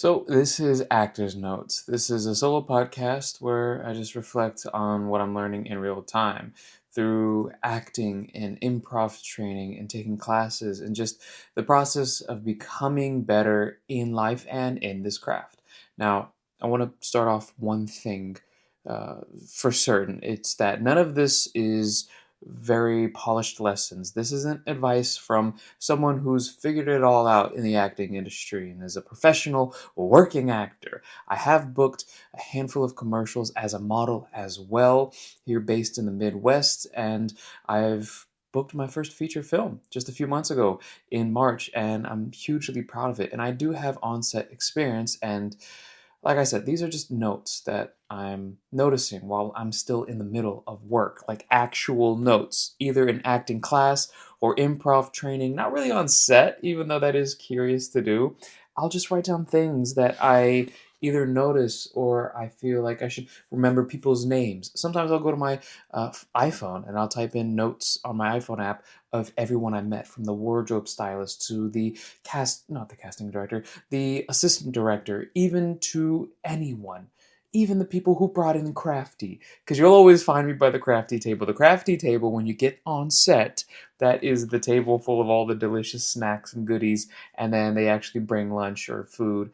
So, this is Actors Notes. This is a solo podcast where I just reflect on what I'm learning in real time through acting and improv training and taking classes and just the process of becoming better in life and in this craft. Now, I want to start off one thing for certain. It's that none of this is very polished lessons. This isn't advice from someone who's figured it all out in the acting industry and is a professional working actor. I have booked a handful of commercials as a model as well, here based in the Midwest, and I've booked my first feature film just a few months ago in March, and I'm hugely proud of it. And I do have on-set experience, and like I said, these are just notes that I'm noticing while I'm still in the middle of work, like actual notes, either in acting class or improv training, not really on set, even though that is curious to do. I'll just write down things that I either notice or I feel like I should remember people's names. Sometimes I'll go to my iPhone and I'll type in notes on my iPhone app of everyone I met, from the wardrobe stylist to the not the casting director, the assistant director, even to anyone. Even the people who brought in Crafty. Because you'll always find me by the Crafty table. The Crafty table, when you get on set, that is the table full of all the delicious snacks and goodies, and then they actually bring lunch or food,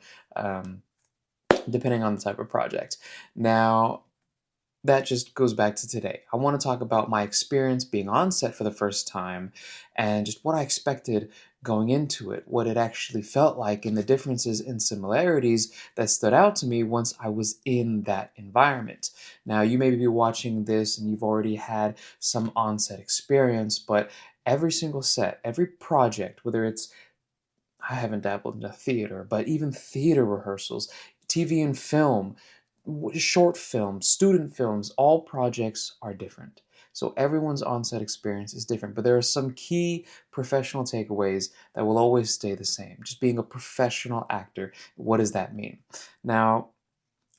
depending on the type of project. Now, that just goes back to today. I want to talk about my experience being on set for the first time and just what I expected going into it, what it actually felt like, and the differences and similarities that stood out to me once I was in that environment. Now, you may be watching this and you've already had some on-set experience, but every single set, every project, whether it's I haven't dabbled into theater, but even theater rehearsals, TV and film, short films, student films, all projects are different. So everyone's on-set experience is different, but there are some key professional takeaways that will always stay the same. Just being a professional actor, what does that mean? Now,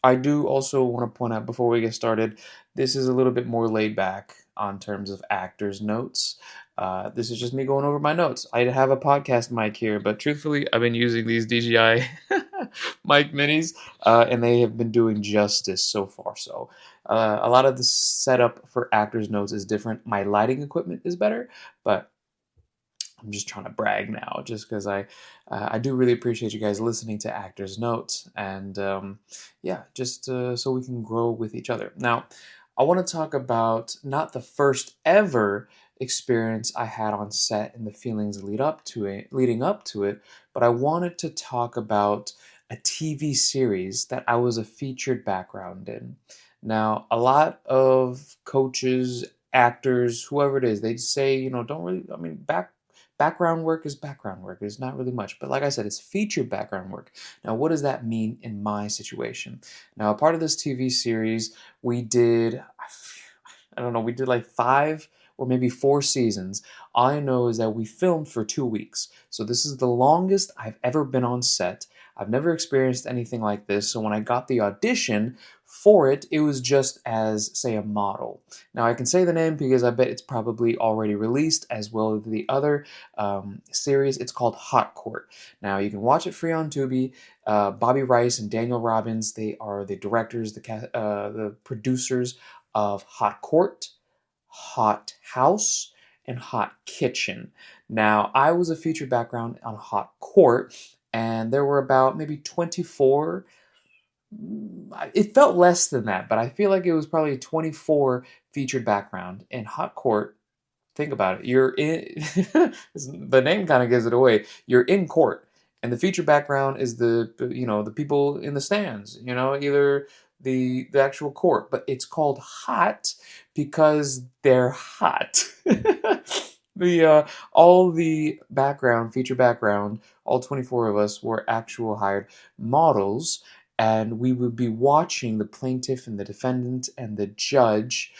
I do also want to point out before we get started, this is a little bit more laid back on terms of actors' notes. This is just me going over my notes. I have a podcast mic here, but truthfully, I've been using these DJI mic minis, and they have been doing justice so far. So, a lot of the setup for actors' notes is different. My lighting equipment is better, but I'm just trying to brag now, just because I do really appreciate you guys listening to Actors Notes, and yeah, just so we can grow with each other. Now, I want to talk about not the first ever experience I had on set and the feelings leading up to it, but I wanted to talk about a TV series that I was a featured background in. Now, a lot of coaches, actors, whoever it is, they say, don't really, I mean, background work is background work. It's not really much. But like I said, it's featured background work. Now, what does that mean in my situation? Now, a part of this TV series, we did, I don't know, we did like 5 or maybe 4 seasons. All I know is that we filmed for 2 weeks. So this is the longest I've ever been on set. I've never experienced anything like this. So when I got the audition for it, it was just as, say, a model. Now I can say the name because I bet it's probably already released, as well as the other series. It's called Hot Court. Now you can watch it free on Tubi. Bobby Rice and Daniel Robbins, they are the directors, the producers of Hot Court, Hot House, and Hot Kitchen. Now, I was a featured background on Hot Court, and there were about maybe 24. It felt less than that, but I feel like it was probably 24 featured background in Hot Court. Think about it. You're in, the name kind of gives it away. You're in court, and the feature background is the people in the stands. Either the actual court, but it's called hot because they're hot. All the feature background, all 24 of us were actual hired models, and we would be watching the plaintiff and the defendant and the judge.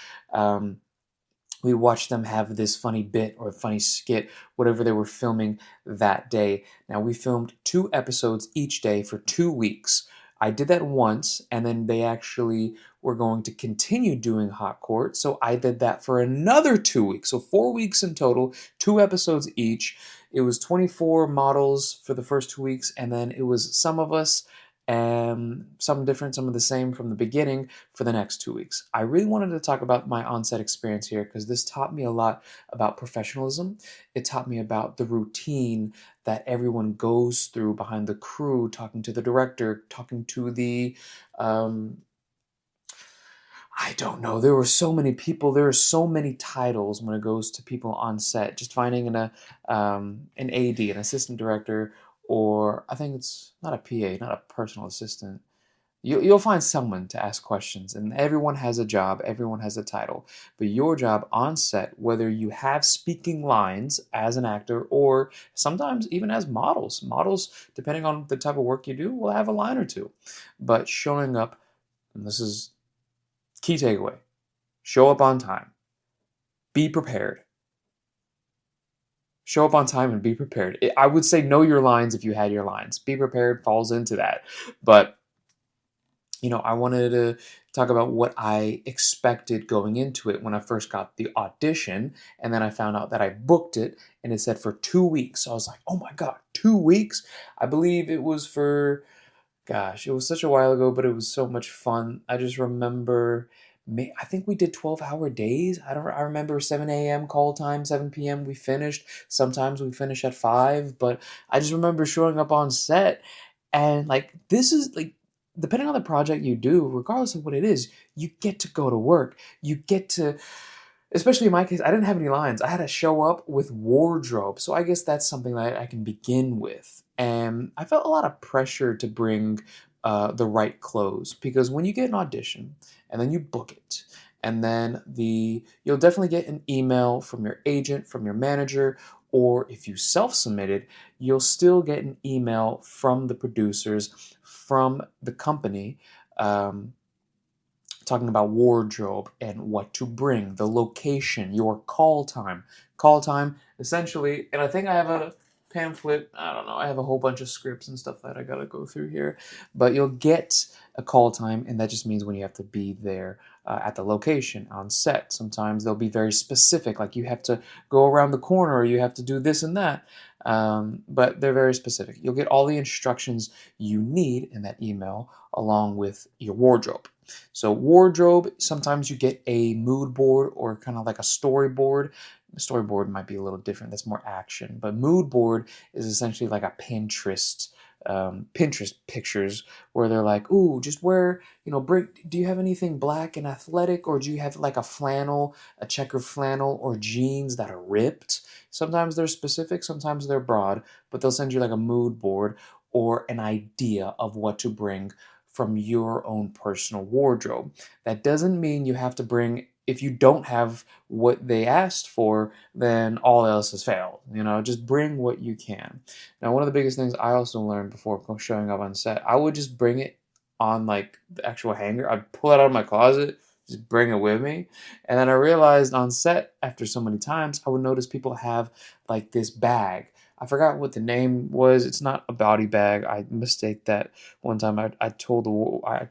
We watched them have this funny bit or funny skit, whatever they were filming that day. Now, we filmed 2 episodes each day for 2 weeks. I did that once, and then they actually were going to continue doing Hot Court, so I did that for another 2 weeks. So 4 weeks in total, 2 episodes each. It was 24 models for the first 2 weeks, and then it was some of us some different, some of the same from the beginning for the next 2 weeks. I really wanted to talk about my on-set experience here because this taught me a lot about professionalism. It taught me about the routine that everyone goes through behind the crew, talking to the director, talking to the I don't know. There were so many people. There are so many titles when it goes to people on set. Just finding an AD, an assistant director, or I think it's not a PA, not a personal assistant. You'll find someone to ask questions, and everyone has a job. Everyone has a title. But your job on set, whether you have speaking lines as an actor, or sometimes even as models, depending on the type of work you do, will have a line or two. But showing up, and this is key takeaway: show up on time. Be prepared. Show up on time and be prepared. I would say know your lines if you had your lines. Be prepared falls into that. But, I wanted to talk about what I expected going into it when I first got the audition. And then I found out that I booked it and it said for 2 weeks. So I was like, oh my God, 2 weeks? I believe it was for Gosh, it was such a while ago, but it was so much fun. I just remember, I think we did 12-hour days. I remember 7 a.m. call time, 7 p.m. we finished. Sometimes we finish at 5, but I just remember showing up on set and like this is like depending on the project you do, regardless of what it is, you get to go to work. You get to Especially in my case, I didn't have any lines. I had to show up with wardrobe. So I guess that's something that I can begin with. And I felt a lot of pressure to bring the right clothes because when you get an audition and then you book it, and then you'll definitely get an email from your agent, from your manager, or if you self-submitted, you'll still get an email from the producers, from the company. Talking about wardrobe and what to bring, the location, your call time. Call time, essentially, and I think I have a pamphlet. I don't know. I have a whole bunch of scripts and stuff that I got to go through here. But you'll get a call time, and that just means when you have to be there at the location on set. Sometimes they'll be very specific, like you have to go around the corner or you have to do this and that. But they're very specific. You'll get all the instructions you need in that email along with your wardrobe. So wardrobe, sometimes you get a mood board or kind of like a storyboard. The storyboard might be a little different. That's more action. But mood board is essentially like a Pinterest pictures where they're like, ooh, just wear, do you have anything black and athletic, or do you have like a flannel, a checker flannel, or jeans that are ripped? Sometimes they're specific, sometimes they're broad, but they'll send you like a mood board or an idea of what to bring from your own personal wardrobe. That doesn't mean you have to bring, if you don't have what they asked for, then all else has failed. Just bring what you can. Now, one of the biggest things I also learned before showing up on set, I would just bring it on like the actual hanger. I'd pull it out of my closet, just bring it with me. And then I realized on set, after so many times, I would notice people have like this bag. I forgot what the name was. It's not a body bag. I mistake that one time. I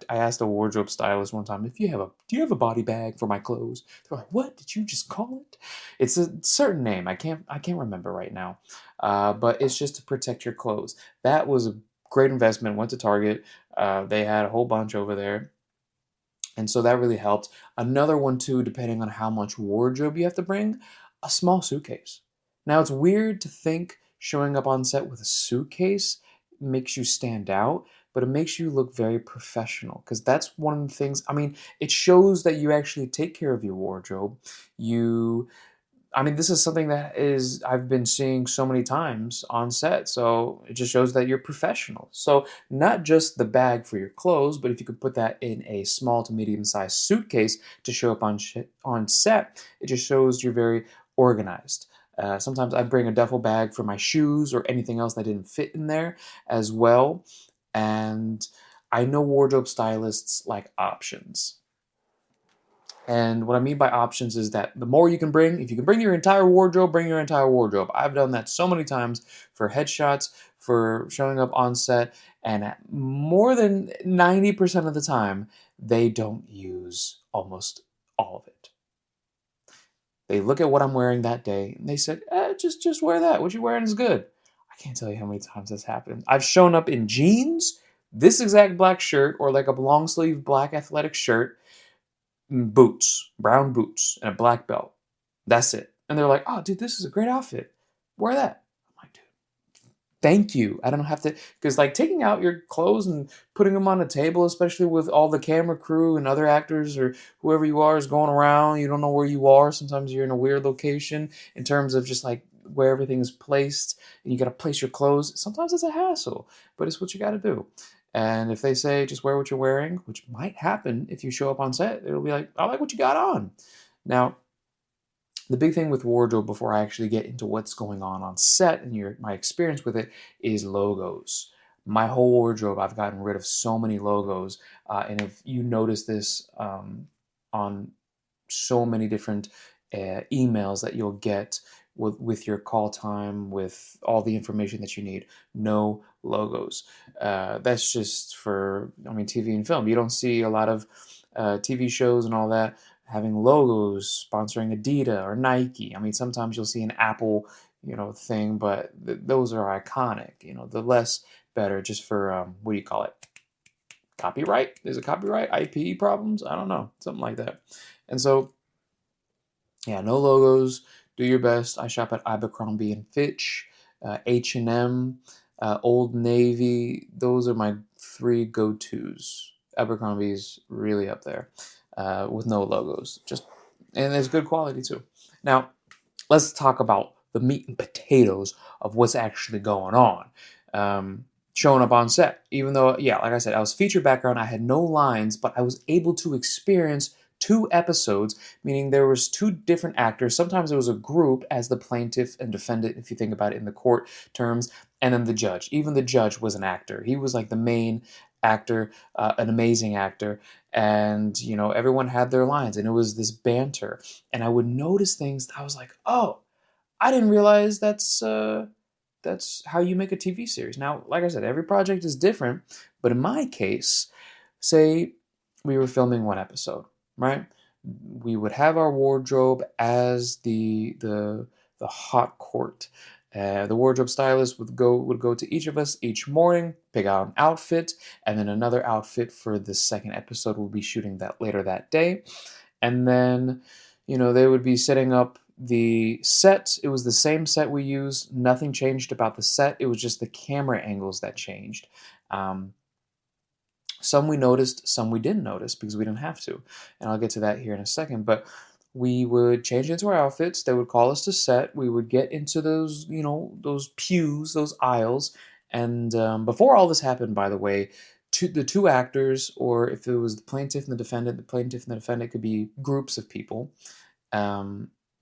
asked a wardrobe stylist one time, do you have a body bag for my clothes? They're like, what did you just call it? It's a certain name. I can't remember right now. But it's just to protect your clothes. That was a great investment. Went to Target. They had a whole bunch over there. And so that really helped. Another one too, depending on how much wardrobe you have to bring, a small suitcase. Now it's weird to think showing up on set with a suitcase makes you stand out, but it makes you look very professional because that's one of the things. I mean, it shows that you actually take care of your wardrobe. This is something that I've been seeing so many times on set. So it just shows that you're professional. So not just the bag for your clothes, but if you could put that in a small to medium sized suitcase to show up on set, it just shows you're very organized. Sometimes I bring a duffel bag for my shoes or anything else that didn't fit in there as well. And I know wardrobe stylists like options. And what I mean by options is that the more you can bring, if you can bring your entire wardrobe, bring your entire wardrobe. I've done that so many times for headshots, for showing up on set, and at more than 90% of the time, they don't use almost all of it. They look at what I'm wearing that day, and they said, just wear that. What you're wearing is good. I can't tell you how many times this happened. I've shown up in jeans, this exact black shirt or like a long sleeve black athletic shirt, boots, brown boots, and a black belt. That's it. And they're like, oh, dude, this is a great outfit. Wear that. I'm like, dude, thank you. I don't have to, because like taking out your clothes and putting them on a table, especially with all the camera crew and other actors or whoever you are is going around, you don't know where you are. Sometimes you're in a weird location in terms of just like where everything is placed and you got to place your clothes. Sometimes it's a hassle, but it's what you got to do. And if they say just wear what you're wearing, which might happen if you show up on set, it'll be like, I like what you got on. Now, the big thing with wardrobe before I actually get into what's going on set and my experience with it is logos. My whole wardrobe, I've gotten rid of so many logos. And if you notice this on so many different emails that you'll get with your call time, with all the information that you need, no logos. That's just for, TV and film. You don't see a lot of TV shows and all that having logos sponsoring Adidas or Nike. Sometimes you'll see an Apple, thing, but those are iconic. The less better, just for what do you call it? Copyright? Is it copyright? IP problems? I don't know, something like that. And so, yeah, no logos. Do your best. I shop at Abercrombie and Fitch, H&M, Old Navy. Those are my 3 go-tos. Abercrombie's really up there with no logos. And it's good quality too. Now, let's talk about the meat and potatoes of what's actually going on. Showing up on set. Even though, yeah, like I said, I was feature background. I had no lines, but I was able to experience 2 episodes, meaning there was 2 different actors. Sometimes it was a group as the plaintiff and defendant, if you think about it in the court terms, and then the judge. Even the judge was an actor. He was like the main actor, an amazing actor, and everyone had their lines, and it was this banter. And I would notice things. I was like, oh, I didn't realize that's how you make a TV series. Now, like I said, every project is different, but in my case, say we were filming 1 episode, right? We would have our wardrobe as the hot court. The wardrobe stylist would go to each of us each morning, pick out an outfit, and then another outfit for the second episode. We'll be shooting that later that day, and then they would be setting up the set. It was the same set we used. Nothing changed about the set. It was just the camera angles that changed. Some we noticed, some we didn't notice because we didn't have to. And I'll get to that here in a second. But we would change into our outfits. They would call us to set. We would get into those, those pews, those aisles. And before all this happened, by the way, the 2 actors, or if it was the plaintiff and the plaintiff and the defendant could be groups of people.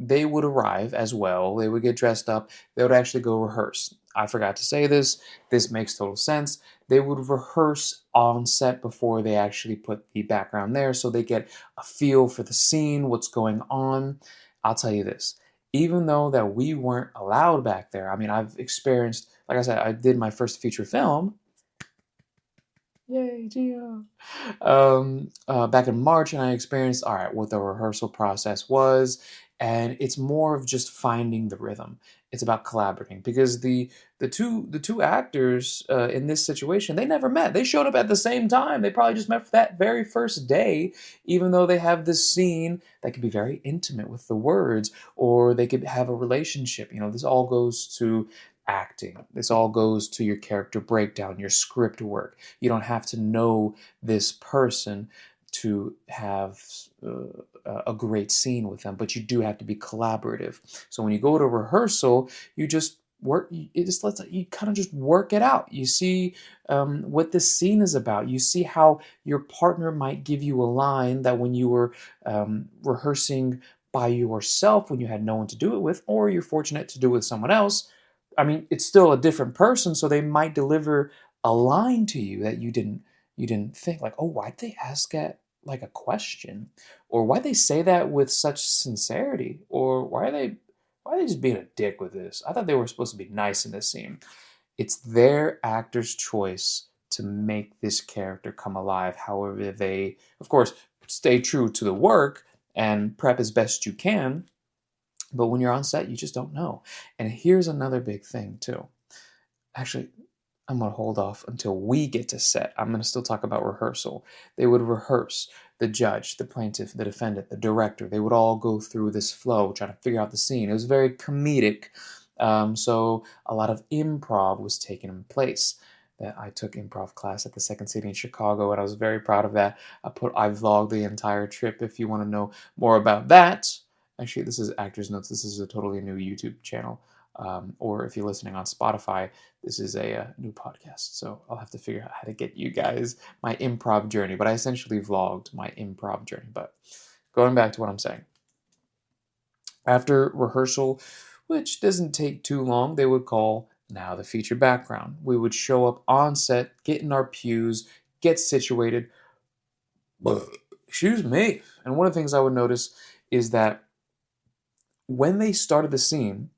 They would arrive as well. They would get dressed up. They would actually go rehearse. I forgot to say this. This makes total sense. They would rehearse on set before they actually put the background there, so they get a feel for the scene, what's going on. I'll tell you this. Even though that we weren't allowed back there, I've experienced, like I said, I did my first feature film. Yay, Gio. Back in March, and I experienced, all right, what the rehearsal process was, and it's more of just finding the rhythm. It's about collaborating because the two actors in this situation, they never met. They showed up at the same time. They probably just met for that very first day, even though they have this scene that could be very intimate with the words, or they could have a relationship. This all goes to acting. This all goes to your character breakdown, your script work. You don't have to know this person to have a great scene with them, but you do have to be collaborative. So when you go to rehearsal, you just work. It just lets you kind of just work it out. You see what this scene is about. You see how your partner might give you a line that when you were rehearsing by yourself, when you had no one to do it with, or you're fortunate to do it with someone else. It's still a different person, so they might deliver a line to you that you didn't think, like, oh, why'd they ask that like a question, or why'd they say that with such sincerity, or why are they just being a dick with this? I thought they were supposed to be nice in this scene. It's their actor's choice to make this character come alive. However, they, of course, stay true to the work and prep as best you can. But when you're on set, you just don't know. And here's another big thing, too. Actually, I'm going to hold off until we get to set. I'm going to still talk about rehearsal. They would rehearse, the judge, the plaintiff, the defendant, the director. They would all go through this flow, trying to figure out the scene. It was very comedic. So a lot of improv was taken in place. That I took improv class at the Second City in Chicago, and I was very proud of that. I vlogged the entire trip. If you want to know more about that, actually, this is Actors Notes. This is a totally new YouTube channel. Or if you're listening on Spotify, this is a new podcast. So I'll have to figure out how to get you guys my improv journey. But I essentially vlogged my improv journey. But going back to what I'm saying. After rehearsal, which doesn't take too long, they would call now the feature background. We would show up on set, get in our pews, get situated. Excuse me. And one of the things I would notice is that when they started the scene,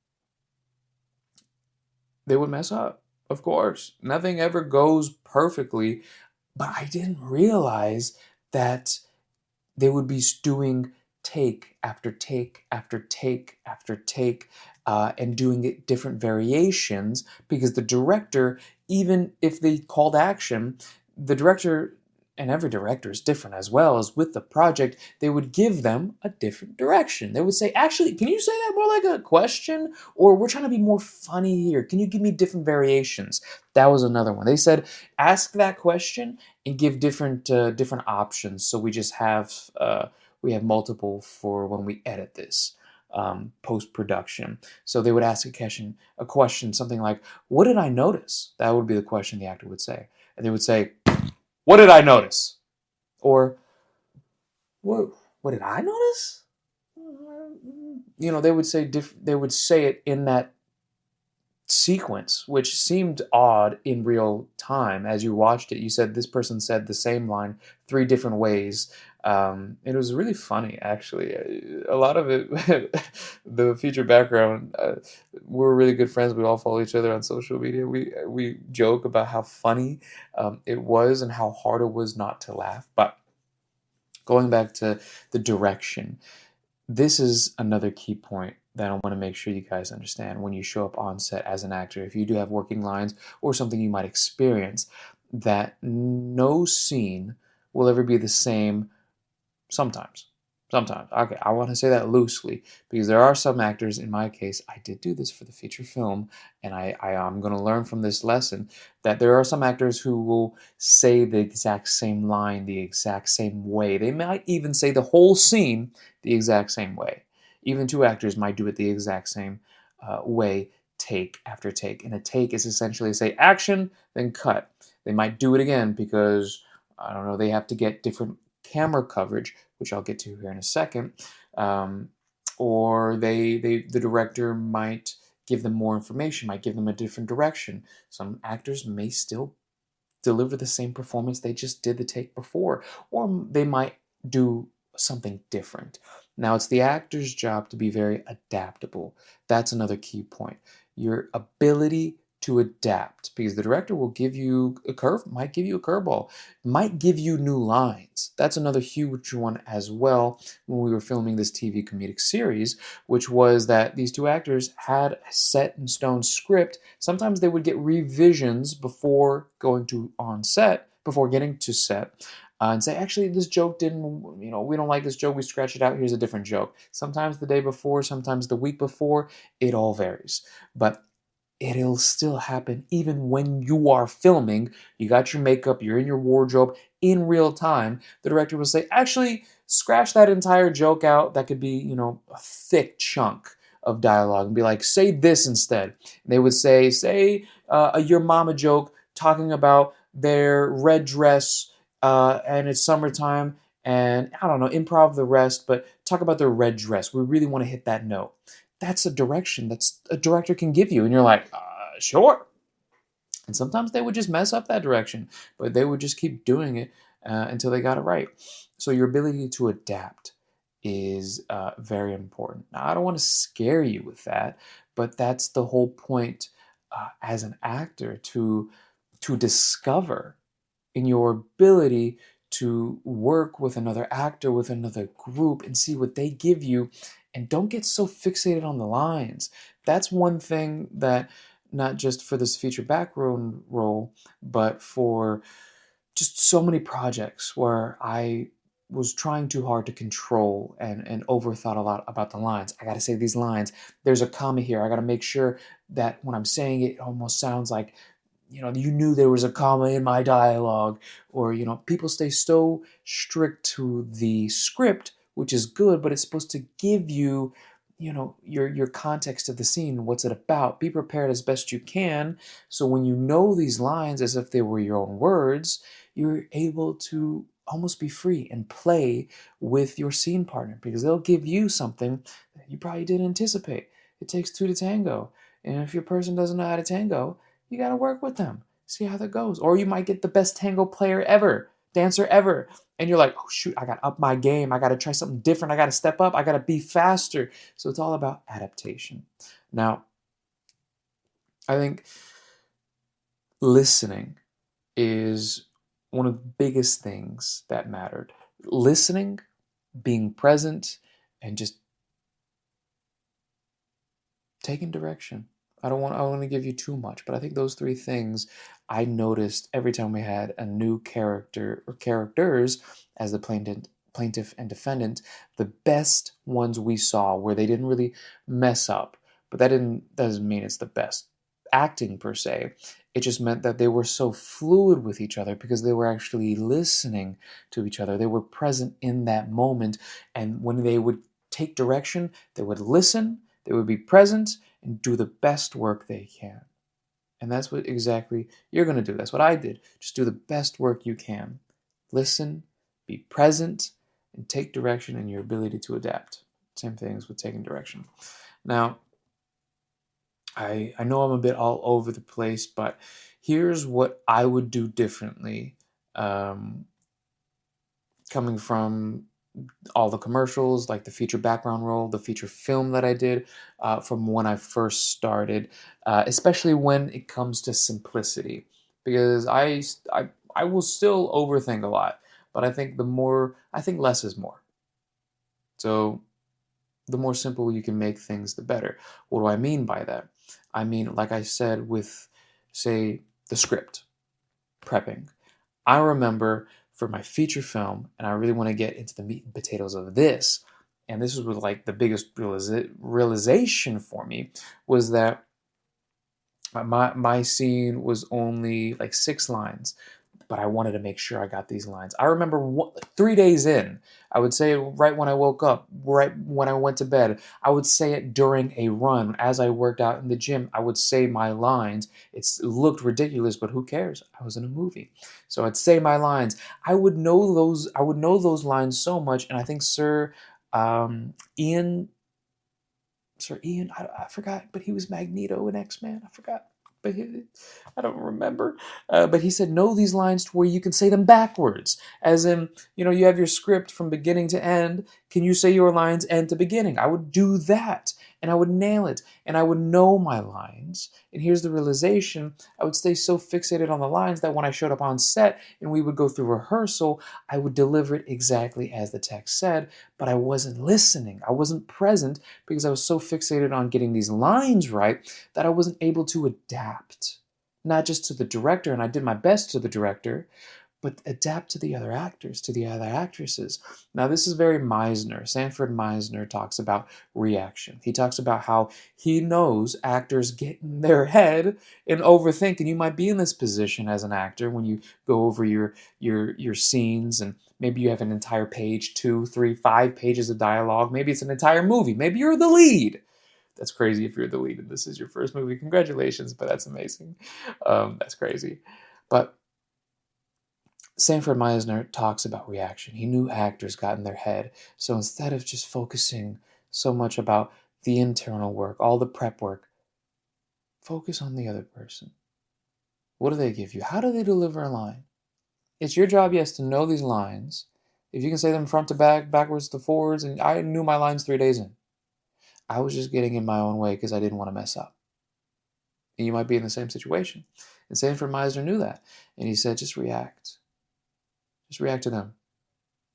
they would mess up. Of course, nothing ever goes perfectly, but I didn't realize that they would be doing take after take after take after take, and doing it different variations, because the director, even if they called action, the director, and every director is different as well as with the project, they would give them a different direction. They would say, actually, can you say that more like a question? Or we're trying to be more funny here. Can you give me different variations? That was another one. They said, ask that question and give different options. So we have multiple for when we edit this post-production. So they would ask a question, something like, what did I notice? That would be the question the actor would say. And they would say, what did I notice? Or, what did I notice? They would say they would say it in that sequence, which seemed odd in real time. As you watched it, you said this person said the same line 3 different ways. It was really funny, actually. A lot of it, the feature background, we're really good friends. We all follow each other on social media. We joke about how funny it was and how hard it was not to laugh. But going back to the direction, this is another key point that I want to make sure you guys understand when you show up on set as an actor. If you do have working lines or something you might experience, that no scene will ever be the same. Sometimes. Okay, I want to say that loosely, because there are some actors, in my case, I did do this for the feature film, and I am going to learn from this lesson, that there are some actors who will say the exact same line the exact same way. They might even say the whole scene the exact same way. Even 2 actors might do it the exact same way, take after take. And a take is essentially say action, then cut. They might do it again because, I don't know, they have to get different camera coverage, which I'll get to here in a second, or the director might give them more information, might give them a different direction. Some actors may still deliver the same performance they just did the take before, or they might do something different. Now, it's the actor's job to be very adaptable. That's another key point. Your ability to adapt, because the director will give you might give you a curveball, might give you new lines. That's another huge one as well when we were filming this TV comedic series, which was that these 2 actors had a set in stone script. Sometimes they would get revisions before getting to set. And say, actually, this joke didn't, we don't like this joke, we scratch it out, here's a different joke. Sometimes the day before, sometimes the week before, it all varies. But it'll still happen even when you are filming. You got your makeup, you're in your wardrobe in real time. The director will say, actually, scratch that entire joke out. That could be, a thick chunk of dialogue, and be like, say this instead. And they would say a your mama joke talking about their red dress, and it's summertime, and I don't know, improv the rest, but talk about their red dress. We really want to hit that note. That's a direction that's a director can give you. And you're like, sure. And sometimes they would just mess up that direction, but they would just keep doing it until they got it right. So your ability to adapt is very important. Now, I don't want to scare you with that, but that's the whole point as an actor, to discover in your ability to work with another actor, with another group, and see what they give you. And don't get so fixated on the lines. That's one thing that not just for this feature background role, but for just so many projects where I was trying too hard to control and overthought a lot about the lines. I got to say these lines. There's a comma here. I got to make sure that when I'm saying it, it almost sounds like, you knew there was a comma in my dialogue. Or, people stay so strict to the script, which is good, but it's supposed to give you, your context of the scene. What's it about? Be prepared as best you can. So when you know these lines as if they were your own words, you're able to almost be free and play with your scene partner, because they'll give you something that you probably didn't anticipate. It takes two to tango. And if your person doesn't know how to tango, you got to work with them, see how that goes. Or you might get the best tango player ever, dancer ever. And you're like, oh, shoot, I got to up my game. I got to try something different. I got to step up. I got to be faster. So it's all about adaptation. Now, I think listening is one of the biggest things that mattered. Listening, being present, and just taking direction. I don't want to give you too much, but I think those three things I noticed every time we had a new character or characters as the plaintiff and defendant. The best ones we saw where they didn't really mess up, but doesn't mean it's the best acting per se. It just meant that they were so fluid with each other because they were actually listening to each other. They were present in that moment, and when they would take direction, they would listen, they would be present, and do the best work they can. And that's what exactly you're going to do. That's what I did. Just do the best work you can. Listen, be present, and take direction and your ability to adapt. Same things with taking direction. Now, I know I'm a bit all over the place, but here's what I would do differently, coming from all the commercials, like the feature background role, the feature film that I did, from when I first started, especially when it comes to simplicity, because I will still overthink a lot, but I think less is more. So the more simple you can make things, the better. What do I mean by that? I mean, like I said, with, say, the script, prepping. I remember for my feature film, and I really want to get into the meat and potatoes of this, and this was like the biggest realization for me, was that my scene was only like 6 lines, but I wanted to make sure I got these lines. I remember 3 days in, I would say it right when I woke up, right when I went to bed. I would say it during a run. As I worked out in the gym, I would say my lines. It looked ridiculous, but who cares? I was in a movie. So I'd say my lines. I would know those lines so much, and I think Ian Sir Ian, I forgot, but he was Magneto in X-Men. I forgot, but I don't remember. But he said, know these lines to where you can say them backwards. As in, you have your script from beginning to end. Can you say your lines end to beginning? I would do that, and I would nail it, and I would know my lines. And here's the realization. I would stay so fixated on the lines that when I showed up on set and we would go through rehearsal, I would deliver it exactly as the text said, but I wasn't listening. I wasn't present because I was so fixated on getting these lines right that I wasn't able to adapt. Not just to the director, and I did my best to the director, but adapt to the other actors, to the other actresses. Now, this is very Meisner. Sanford Meisner talks about reaction. He talks about how he knows actors get in their head and overthink, and you might be in this position as an actor when you go over your scenes, and maybe you have an entire page, 2, 3, 5 pages of dialogue. Maybe it's an entire movie. Maybe you're the lead. That's crazy if you're the lead and this is your first movie. Congratulations, but that's amazing. That's crazy. But Sanford Meisner talks about reaction. He knew actors got in their head. So instead of just focusing so much about the internal work, all the prep work, focus on the other person. What do they give you? How do they deliver a line? It's your job, yes, to know these lines. If you can say them front to back, backwards to forwards, and I knew my lines 3 days in. I was just getting in my own way because I didn't want to mess up. And you might be in the same situation. And Sanford Meisner knew that. And he said, just react. Just react to them.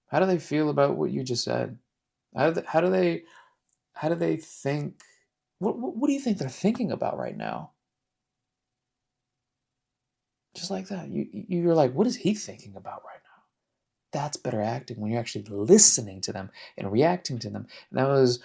How do they feel about what you just said? How do they think? What do you think they're thinking about right now? Just like that. You're like, what is he thinking about right now? That's better acting, when you're actually listening to them and reacting to them. And that was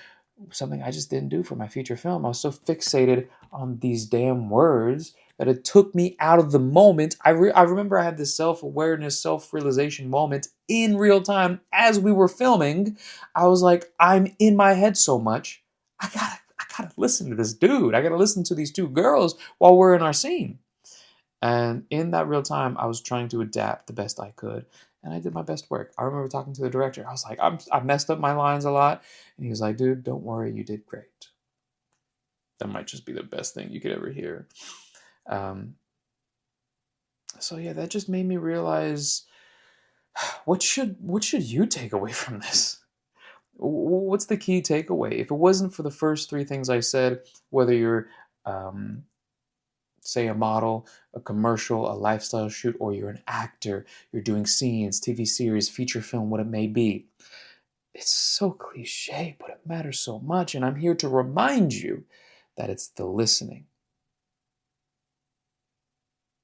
something I just didn't do for my feature film. I was so fixated on these damn words that it took me out of the moment. I remember I had this self-awareness, self-realization moment in real time as we were filming. I was like, I'm in my head so much. I gotta listen to this dude. I gotta listen to these two girls while we're in our scene. And in that real time, I was trying to adapt the best I could. And I did my best work. I remember talking to the director. I was like, I messed up my lines a lot. And he was like, dude, don't worry. You did great. That might just be the best thing you could ever hear. Um, so yeah, that just made me realize, what should you take away from this? What's the key takeaway? If it wasn't for the first three things I said, whether you're say a model, a commercial, a lifestyle shoot, or you're an actor, you're doing scenes, TV series, feature film, what it may be. It's so cliche, but it matters so much. And I'm here to remind you that it's the listening.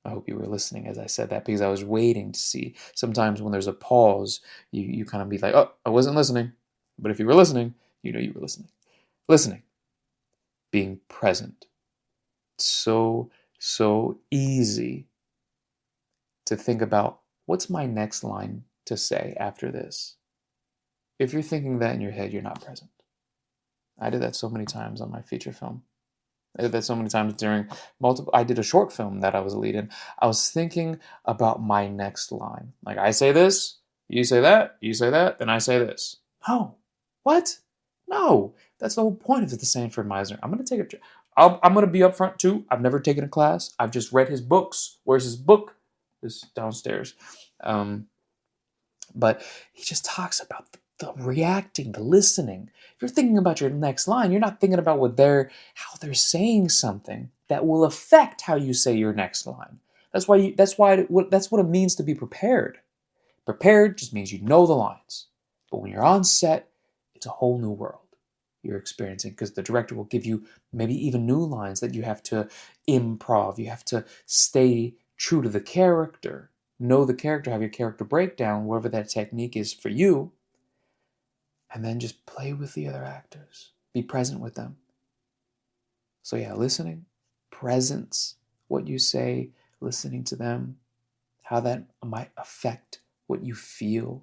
I hope you were listening as I said that, because I was waiting to see. Sometimes when there's a pause, you kind of be like, oh, I wasn't listening. But if you were listening, you know you were listening. Listening, being present. So easy to think about, what's my next line to say after this? If you're thinking that in your head, you're not present. I did that so many times on my feature film. I did that so many times during I did a short film that I was leading. I was thinking about my next line. Like, I say this, you say that, then I say this. No. What? No. That's the whole point of the Sanford Meisner. I'm going to take a... I'm going to be upfront too. I've never taken a class. I've just read his books. Where's his book? It's downstairs. But he just talks about the reacting, the listening. If you're thinking about your next line, you're not thinking about how they're saying something that will affect how you say your next line. That's what it means to be prepared. Prepared just means you know the lines. But when you're on set, it's a whole new world you're experiencing, because the director will give you maybe even new lines that you have to improv. You have to stay true to the character, know the character, have your character breakdown, whatever that technique is for you, and then just play with the other actors. Be present with them. So yeah, listening, presence, what you say, listening to them, how that might affect what you feel.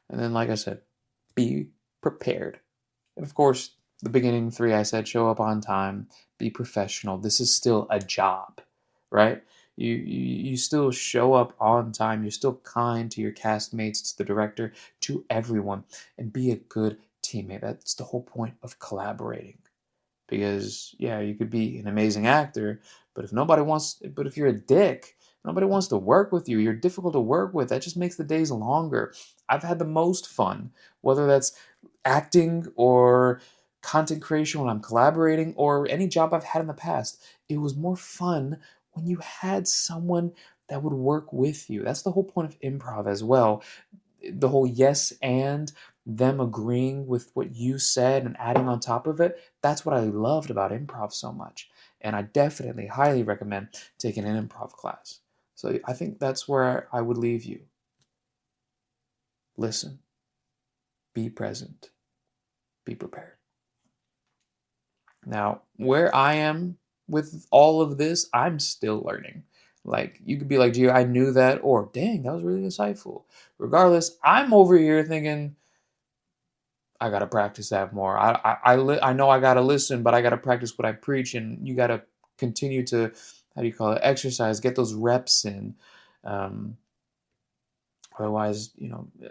And then, like I said, be prepared. And of course, the beginning three I said, show up on time, be professional. This is still a job, right? You still show up on time. You're still kind to your castmates, to the director, to everyone, and be a good teammate. That's the whole point of collaborating. Because yeah, you could be an amazing actor, but if you're a dick, nobody wants to work with you. You're difficult to work with. That just makes the days longer. I've had the most fun, whether that's acting or content creation when I'm collaborating, or any job I've had in the past. It was more fun when you had someone that would work with you. That's the whole point of improv as well. The whole yes and them agreeing with what you said and adding on top of it. That's what I loved about improv so much. And I definitely highly recommend taking an improv class. So I think that's where I would leave you. Listen, be present, be prepared. Now, where I am with all of this, I'm still learning. Like, you could be like, gee, I knew that, or dang, that was really insightful. Regardless, I'm over here thinking, I gotta practice that more. I know I gotta listen, but I gotta practice what I preach, and you gotta continue to, how do you call it, exercise, get those reps in. Um, Otherwise,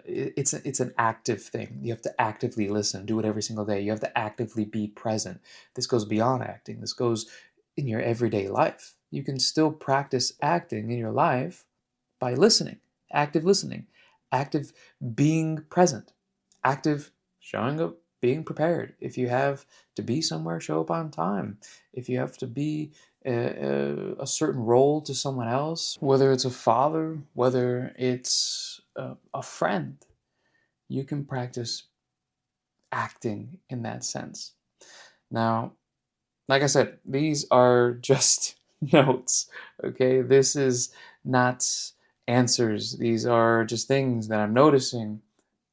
it's an active thing. You have to actively listen, do it every single day. You have to actively be present. This goes beyond acting. This goes in your everyday life. You can still practice acting in your life by listening, active being present, active showing up, being prepared. If you have to be somewhere, show up on time. If you have to be a certain role to someone else, whether it's a father, whether it's a friend, you can practice acting in that sense. Now, like I said, these are just notes. Okay, this is not answers. These are just things that I'm noticing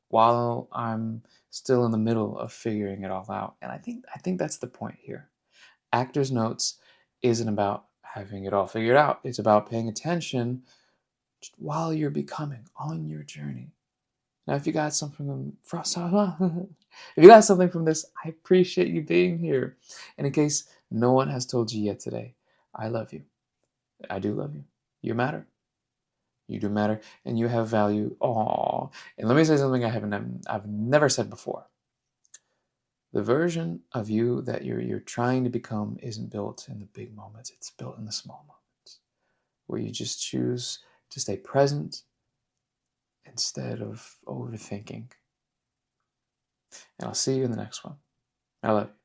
while I'm still in the middle of figuring it all out. And I think that's the point here. Actor's notes isn't about having it all figured out. It's about paying attention while you're becoming on your journey. Now, if you got something from if you got something from this, I appreciate you being here. And in case no one has told you yet today, I love you. I do love you. You matter. You do matter, and you have value. Aww. And let me say something I've never said before. The version of you that you're trying to become isn't built in the big moments. It's built in the small moments, where you just choose to stay present instead of overthinking. And I'll see you in the next one. I love you.